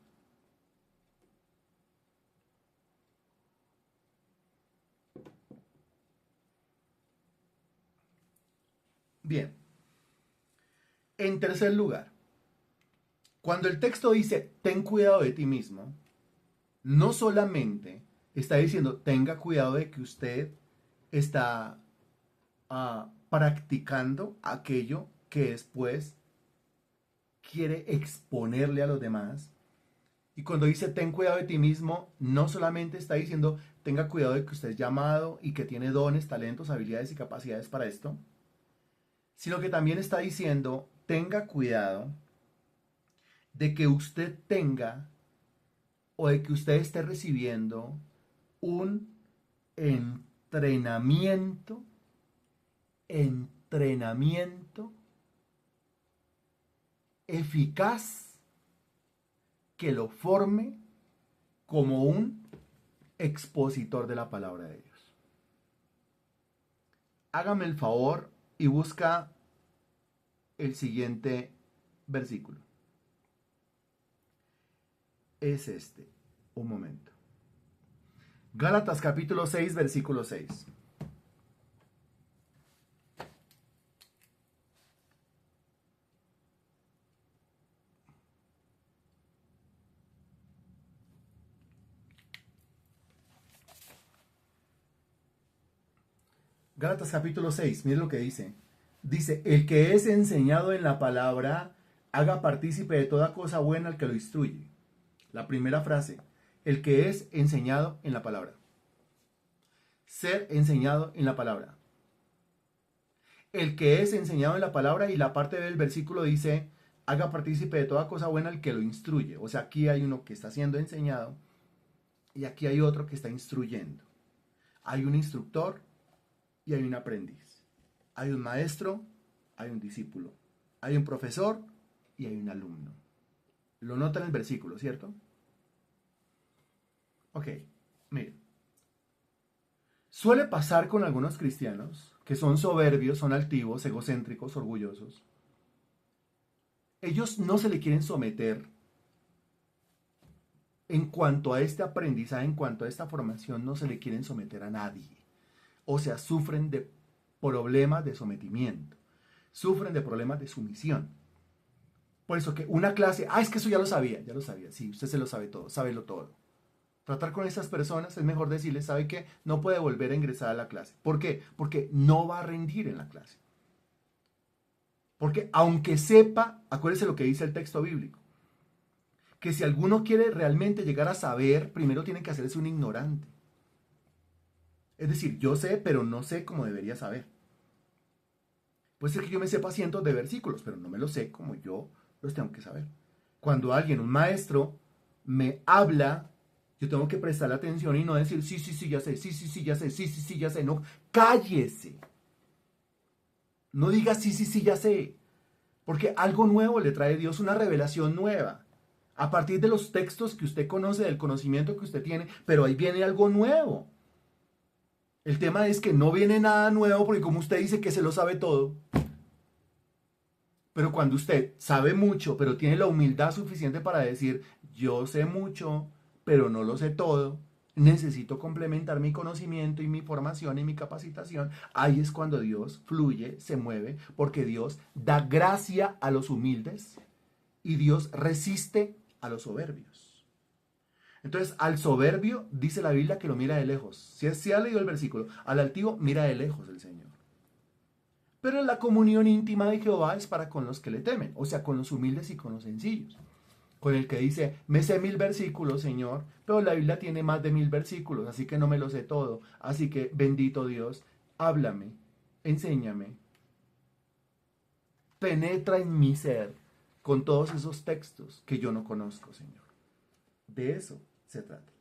Bien. En tercer lugar, cuando el texto dice, ten cuidado de ti mismo, no solamente está diciendo, tenga cuidado de que usted está practicando aquello que después quiere exponerle a los demás. Y cuando dice ten cuidado de ti mismo, no solamente está diciendo tenga cuidado de que usted es llamado y que tiene dones, talentos, habilidades y capacidades para esto, sino que también está diciendo tenga cuidado de que usted tenga o de que usted esté recibiendo un entrenamiento, entrenamiento eficaz que lo forme como un expositor de la palabra de Dios. Hágame el favor y busca el siguiente versículo. Es este. Un momento. Gálatas capítulo 6, versículo 6. Gálatas capítulo 6, mire lo que dice. Dice, el que es enseñado en la palabra, haga partícipe de toda cosa buena al que lo instruye. La primera frase, el que es enseñado en la palabra. Ser enseñado en la palabra. El que es enseñado en la palabra, y la parte del versículo dice, haga partícipe de toda cosa buena al que lo instruye. O sea, aquí hay uno que está siendo enseñado y aquí hay otro que está instruyendo. Hay un instructor y hay un aprendiz. Hay un maestro, hay un discípulo. Hay un profesor y hay un alumno. Lo nota en el versículo, ¿cierto? Ok, mire. Suele pasar con algunos cristianos que son soberbios, son altivos, egocéntricos, orgullosos. Ellos no se le quieren someter en cuanto a este aprendizaje, en cuanto a esta formación, no se le quieren someter a nadie. O sea, sufren de problemas de sometimiento, sufren de problemas de sumisión. Por eso que una clase, es que eso ya lo sabía, sí, usted se lo sabe todo, sábelo todo. Tratar con esas personas es mejor decirles, ¿sabe qué? No puede volver a ingresar a la clase. ¿Por qué? Porque no va a rendir en la clase. Porque aunque sepa, acuérdese lo que dice el texto bíblico, que si alguno quiere realmente llegar a saber, primero tiene que hacerse un ignorante. Es decir, yo sé, pero no sé como debería saber. Puede ser que yo me sepa cientos de versículos, pero no me los sé como yo los tengo que saber. Cuando alguien, un maestro, me habla, yo tengo que prestar atención y no decir, sí, ya sé, sí, ya sé, sí, ya sé. No, cállese. No diga, sí, ya sé. Porque algo nuevo le trae Dios, una revelación nueva. A partir de los textos que usted conoce, del conocimiento que usted tiene, pero ahí viene algo nuevo. El tema es que no viene nada nuevo porque como usted dice que se lo sabe todo, pero cuando usted sabe mucho, pero tiene la humildad suficiente para decir, yo sé mucho, pero no lo sé todo, necesito complementar mi conocimiento y mi formación y mi capacitación, ahí es cuando Dios fluye, se mueve, porque Dios da gracia a los humildes y Dios resiste a los soberbios. Entonces, al soberbio, dice la Biblia que lo mira de lejos. Si ha leído el versículo, al altivo mira de lejos el Señor. Pero la comunión íntima de Jehová es para con los que le temen, o sea, con los humildes y con los sencillos. con el que dice, me sé 1000 versículos, Señor, pero la Biblia tiene más de 1000 versículos, así que no me lo sé todo. Así que, bendito Dios, háblame, enséñame, penetra en mi ser con todos esos textos que yo no conozco, Señor. De eso se trata.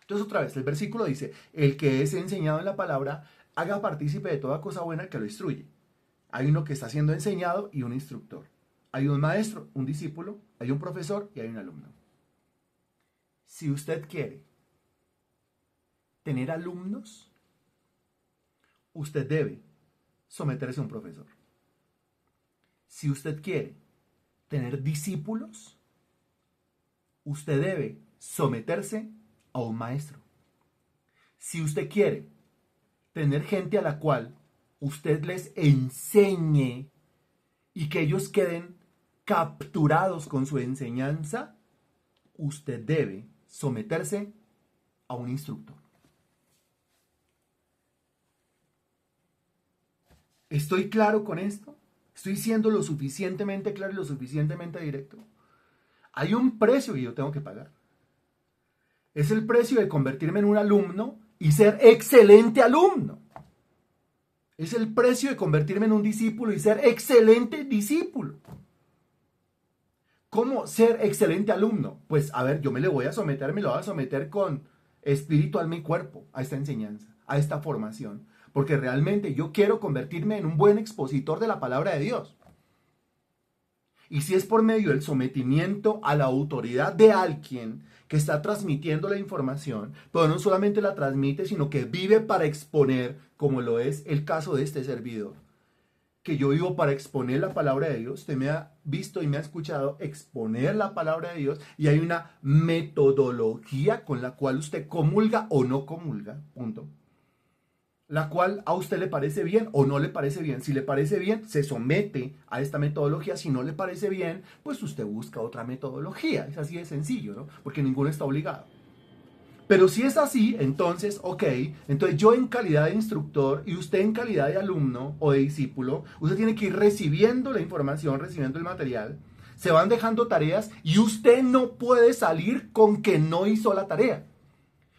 Entonces, otra vez, el versículo dice, el que es enseñado en la palabra, haga partícipe de toda cosa buena que lo instruye. Hay uno que está siendo enseñado y un instructor. Hay un maestro, un discípulo, hay un profesor y hay un alumno. Si usted quiere tener alumnos, usted debe someterse a un profesor. Si usted quiere tener discípulos, usted debe someterse a un maestro. Si usted quiere tener gente a la cual usted les enseñe y que ellos queden capturados con su enseñanza, usted debe someterse a un instructor. ¿Estoy claro con esto? ¿Estoy siendo lo suficientemente claro y lo suficientemente directo? Hay un precio que yo tengo que pagar. Es el precio de convertirme en un alumno y ser excelente alumno. Es el precio de convertirme en un discípulo y ser excelente discípulo. ¿Cómo ser excelente alumno? Pues, a ver, yo me lo voy a someter con espíritu, alma y cuerpo a esta enseñanza, a esta formación. Porque realmente yo quiero convertirme en un buen expositor de la palabra de Dios. Y si es por medio del sometimiento a la autoridad de alguien que está transmitiendo la información, pero no solamente la transmite, sino que vive para exponer, como lo es el caso de este servidor, que yo vivo para exponer la palabra de Dios. Usted me ha visto y me ha escuchado exponer la palabra de Dios y hay una metodología con la cual usted comulga o no comulga, punto. La cual a usted le parece bien o no le parece bien. Si le parece bien, se somete a esta metodología. Si no le parece bien, pues usted busca otra metodología. Es así de sencillo, ¿no? Porque ninguno está obligado. Pero si es así, entonces, ok, entonces yo en calidad de instructor y usted en calidad de alumno o de discípulo, usted tiene que ir recibiendo la información, recibiendo el material, se van dejando tareas y usted no puede salir con que no hizo la tarea.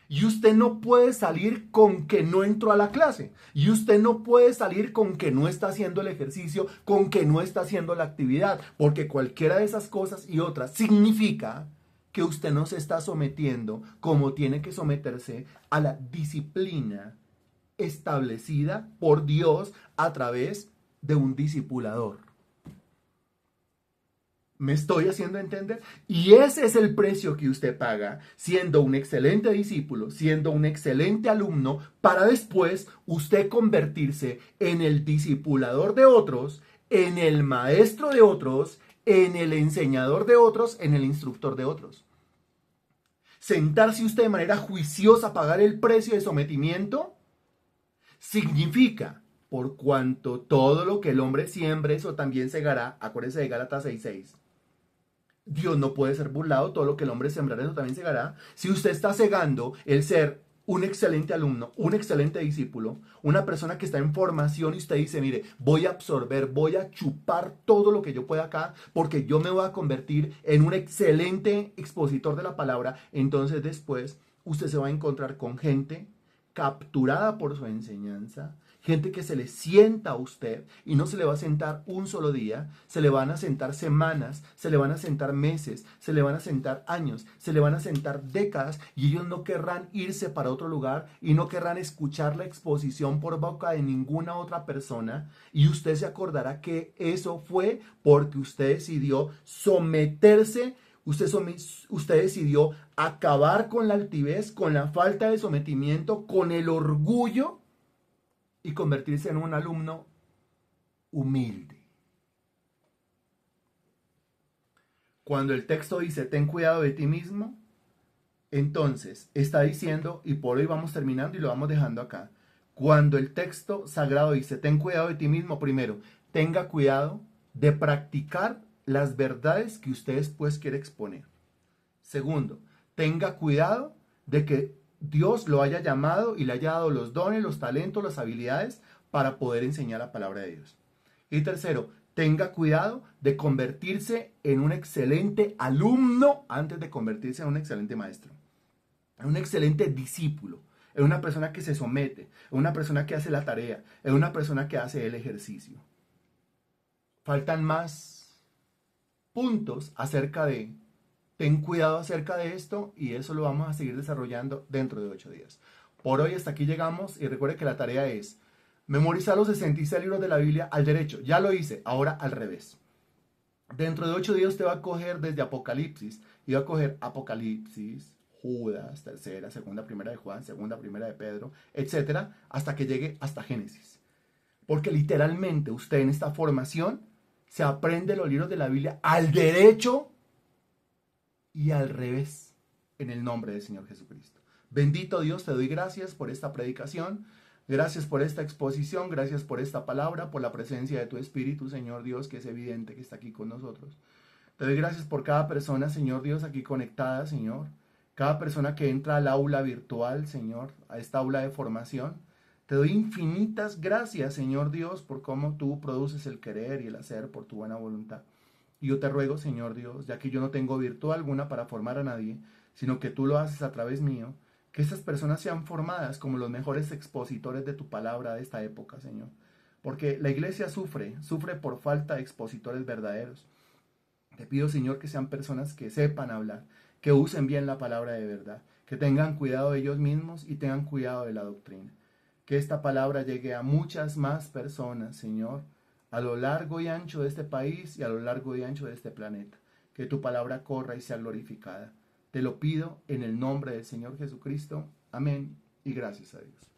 Y usted no puede salir con que no entró a la clase. Y usted no puede salir con que no está haciendo el ejercicio, con que no está haciendo la actividad. Porque cualquiera de esas cosas y otras significa que usted no se está sometiendo como tiene que someterse a la disciplina establecida por Dios a través de un discipulador. ¿Me estoy haciendo entender? Y ese es el precio que usted paga siendo un excelente discípulo, siendo un excelente alumno, para después usted convertirse en el discipulador de otros, en el maestro de otros, en el enseñador de otros, en el instructor de otros. Sentarse usted de manera juiciosa a pagar el precio de sometimiento significa, por cuanto todo lo que el hombre siembre, eso también segará. Acuérdense de Gálatas 6:6. Dios no puede ser burlado, todo lo que el hombre sembrará, eso también segará. Si usted está cegando el ser un excelente alumno, un excelente discípulo, una persona que está en formación y usted dice, mire, voy a absorber, voy a chupar todo lo que yo pueda acá, porque yo me voy a convertir en un excelente expositor de la palabra, entonces después usted se va a encontrar con gente capturada por su enseñanza, gente que se le sienta a usted y no se le va a sentar un solo día, se le van a sentar semanas, se le van a sentar meses, se le van a sentar años, se le van a sentar décadas y ellos no querrán irse para otro lugar y no querrán escuchar la exposición por boca de ninguna otra persona y usted se acordará que eso fue porque usted decidió someterse. Usted decidió acabar con la altivez, con la falta de sometimiento, con el orgullo y convertirse en un alumno humilde. Cuando el texto dice, ten cuidado de ti mismo, entonces está diciendo, y por hoy vamos terminando y lo vamos dejando acá, cuando el texto sagrado dice, ten cuidado de ti mismo, primero, tenga cuidado de practicar las verdades que usted después quiere exponer. Segundo, tenga cuidado de que Dios lo haya llamado y le haya dado los dones, los talentos, las habilidades para poder enseñar la palabra de Dios. Y tercero, Tenga cuidado de convertirse en un excelente alumno antes de convertirse en un excelente maestro, en un excelente discípulo, en una persona que se somete, en una persona que hace la tarea, en una persona que hace el ejercicio. Faltan más puntos acerca de, ten cuidado acerca de esto, y eso lo vamos a seguir desarrollando dentro de 8 días. Por hoy hasta aquí llegamos, y recuerde que la tarea es memorizar los 66 libros de la Biblia al derecho. Ya lo hice, ahora al revés. Dentro de 8 días usted va a coger desde Apocalipsis, y va a coger Apocalipsis, Judas, tercera, segunda, primera de Juan, segunda, primera de Pedro, etcétera, hasta que llegue hasta Génesis. Porque literalmente usted en esta formación se aprende los libros de la Biblia al derecho y al revés, en el nombre del Señor Jesucristo. Bendito Dios, te doy gracias por esta predicación, gracias por esta exposición, gracias por esta palabra, por la presencia de tu Espíritu, Señor Dios, que es evidente que está aquí con nosotros. Te doy gracias por cada persona, Señor Dios, aquí conectada, Señor. Cada persona que entra al aula virtual, Señor, a esta aula de formación. Te doy infinitas gracias, Señor Dios, por cómo tú produces el querer y el hacer por tu buena voluntad. Y yo te ruego, Señor Dios, ya que yo no tengo virtud alguna para formar a nadie, sino que tú lo haces a través mío, que estas personas sean formadas como los mejores expositores de tu palabra de esta época, Señor. Porque la iglesia sufre por falta de expositores verdaderos. Te pido, Señor, que sean personas que sepan hablar, que usen bien la palabra de verdad, que tengan cuidado de ellos mismos y tengan cuidado de la doctrina. Que esta palabra llegue a muchas más personas, Señor, a lo largo y ancho de este país y a lo largo y ancho de este planeta. Que tu palabra corra y sea glorificada. Te lo pido en el nombre del Señor Jesucristo. Amén y gracias a Dios.